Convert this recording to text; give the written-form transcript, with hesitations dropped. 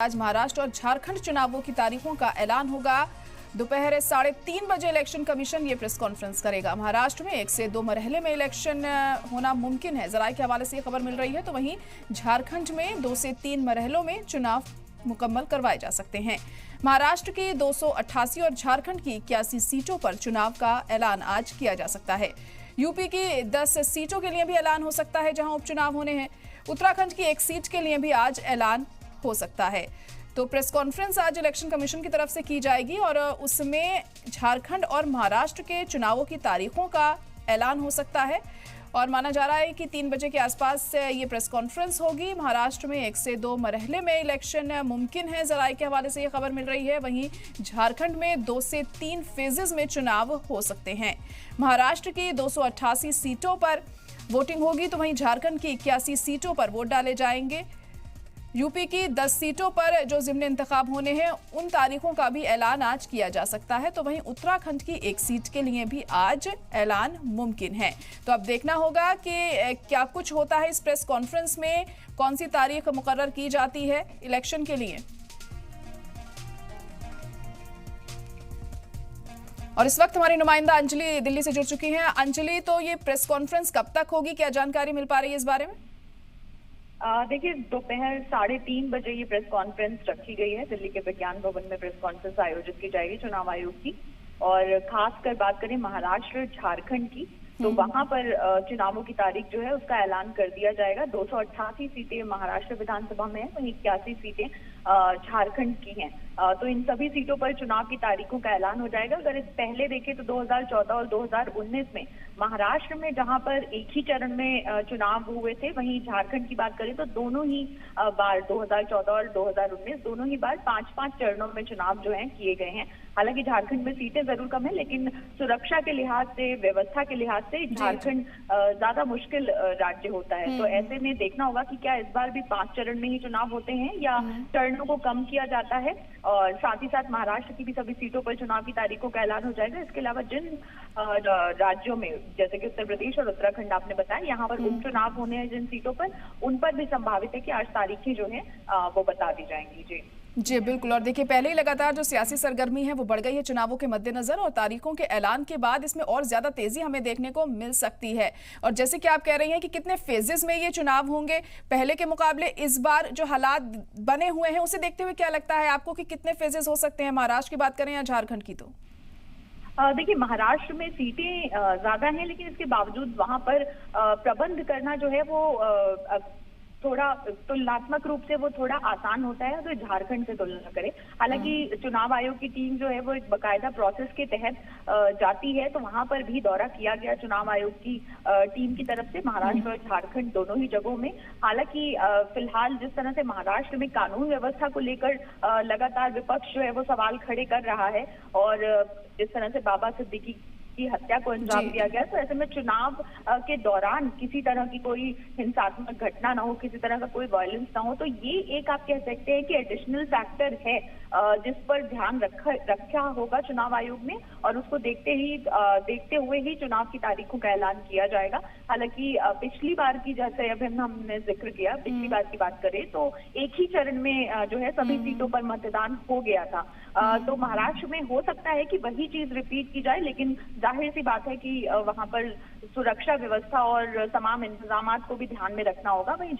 आज महाराष्ट्र और झारखंड चुनावों की तारीखों का ऐलान होगा। दोपहर 3:30 बजे इलेक्शन कमीशन ये प्रेस कॉन्फ्रेंस करेगा। महाराष्ट्र में 1 से 2 मरहले में इलेक्शन होना मुमकिन है, जराये के हवाले से ये खबर मिल रही है। तो वहीं झारखंड में 2 से 3 मरहलों में चुनाव मुकम्मल करवाए जा सकते हैं। महाराष्ट्र की 288 और झारखंड की 81 सीटों पर चुनाव का ऐलान आज किया जा सकता है। यूपी की 10 सीटों के लिए भी ऐलान हो सकता है, जहां उपचुनाव होने हैं। उत्तराखंड की 1 सीट के लिए भी आज ऐलान हो सकता है। तो प्रेस कॉन्फ्रेंस आज इलेक्शन कमीशन की तरफ से की जाएगी और उसमें झारखंड और महाराष्ट्र के चुनावों की तारीखों का ऐलान हो सकता है। और माना जा रहा है कि 3 बजे के आसपास ये प्रेस कॉन्फ्रेंस होगी। महाराष्ट्र में 1 से 2 मरहले में इलेक्शन मुमकिन है, जराये के हवाले से ये खबर मिल रही है। वहीं झारखंड में 2 से 3 फेजेस में चुनाव हो सकते हैं। महाराष्ट्र की 288 सीटों पर वोटिंग होगी, तो वहीं झारखंड की 81 सीटों पर वोट डाले जाएंगे। यूपी की 10 सीटों पर जो ज़िमनी इंतखाब होने हैं, उन तारीखों का भी ऐलान आज किया जा सकता है। तो वहीं उत्तराखंड की 1 सीट के लिए भी आज ऐलान मुमकिन है। तो अब देखना होगा कि क्या कुछ होता है इस प्रेस कॉन्फ्रेंस में, कौन सी तारीख मुकर्रर की जाती है इलेक्शन के लिए। और इस वक्त हमारी नुमाइंदा अंजलि दिल्ली से जुड़ चुकी हैं। अंजलि, तो ये प्रेस कॉन्फ्रेंस कब तक होगी, क्या जानकारी मिल पा रही है इस बारे में? देखिए, दोपहर 3:30 बजे ये प्रेस कॉन्फ्रेंस रखी गई है। दिल्ली के विज्ञान भवन में प्रेस कॉन्फ्रेंस आयोजित की जाएगी चुनाव आयोग की। और खासकर बात करें महाराष्ट्र झारखंड की, तो वहां पर चुनावों की तारीख जो है उसका ऐलान कर दिया जाएगा। 288 सीटें महाराष्ट्र विधानसभा में है, वहीं 81 सीटें झारखंड की हैं। तो इन सभी सीटों पर चुनाव की तारीखों का ऐलान हो जाएगा। अगर इस पहले देखें तो 2014 और 2019 में महाराष्ट्र में जहां पर एक ही चरण में चुनाव हुए थे, वहीं झारखंड की बात करें तो दोनों ही बार 2014 और 2019 दोनों ही बार 5-5 चरणों में चुनाव जो है किए गए हैं। हालांकि झारखंड में सीटें जरूर कम है, लेकिन सुरक्षा के लिहाज से, व्यवस्था के लिहाज से झारखंड ज्यादा मुश्किल राज्य होता है। तो ऐसे में देखना होगा कि क्या इस बार भी 5 चरण में ही चुनाव होते हैं या चरणों को कम किया जाता है। और साथ ही साथ महाराष्ट्र की भी सभी सीटों पर चुनाव की तारीखों का ऐलान हो जाएगा। इसके अलावा जिन राज्यों में, जैसे कि उत्तर प्रदेश और उत्तराखंड आपने बताया, यहाँ पर उपचुनाव होने हैं जिन सीटों पर, उन पर भी संभावित है कि आज तारीखें जो है वो बता दी जाएंगी। जी बिल्कुल। और देखिए, पहले ही लगातार जो सियासी सरगर्मी है वो बढ़ गई है चुनावों के मद्देनजर, और तारीखों के ऐलान के बाद इसमें और ज्यादा तेजी हमें देखने को मिल सकती है। और जैसे कि आप कह रही हैं कि कितने फेजेस में ये चुनाव होंगे पहले के मुकाबले, इस बार जो हालात बने हुए हैं उसे देखते हुए क्या लगता है आपको कि कितने फेजेस हो सकते हैं, महाराष्ट्र की बात करें या झारखंड की? तो देखिए, महाराष्ट्र में सीटें ज्यादा हैं, लेकिन इसके बावजूद वहां पर प्रबंध करना जो है वो थोड़ा तुलनात्मक रूप से वो थोड़ा आसान होता है अगर झारखंड से तुलना करें। हालांकि चुनाव आयोग की टीम जो है वो एक बकायदा प्रोसेस के तहत जाती है, तो वहां पर भी दौरा किया गया चुनाव आयोग की टीम की तरफ से महाराष्ट्र और झारखंड दोनों ही जगहों में। हालांकि फिलहाल जिस तरह से महाराष्ट्र में कानून व्यवस्था को लेकर लगातार विपक्ष जो है वो सवाल खड़े कर रहा है, और जिस तरह से बाबा सिद्दीकी की हत्या को अंजाम दिया गया, तो ऐसे में चुनाव के दौरान किसी तरह की कोई हिंसात्मक घटना ना हो, किसी तरह का कोई वायलेंस ना हो, तो ये एक आप कह सकते हैं कि एडिशनल फैक्टर है जिस पर ध्यान रखा होगा चुनाव आयोग ने, और उसको देखते हुए ही चुनाव की तारीखों का ऐलान किया जाएगा। हालांकि पिछली बार की, जैसे अभी हमने जिक्र किया, पिछली बार की बात करें तो एक ही चरण में जो है सभी सीटों पर मतदान हो गया था। तो महाराष्ट्र में हो सकता है कि वही चीज रिपीट की जाए, लेकिन जाहिर सी बात है कि वहां पर सुरक्षा व्यवस्था और तमाम इंतजामात को भी ध्यान में रखना होगा। वहीं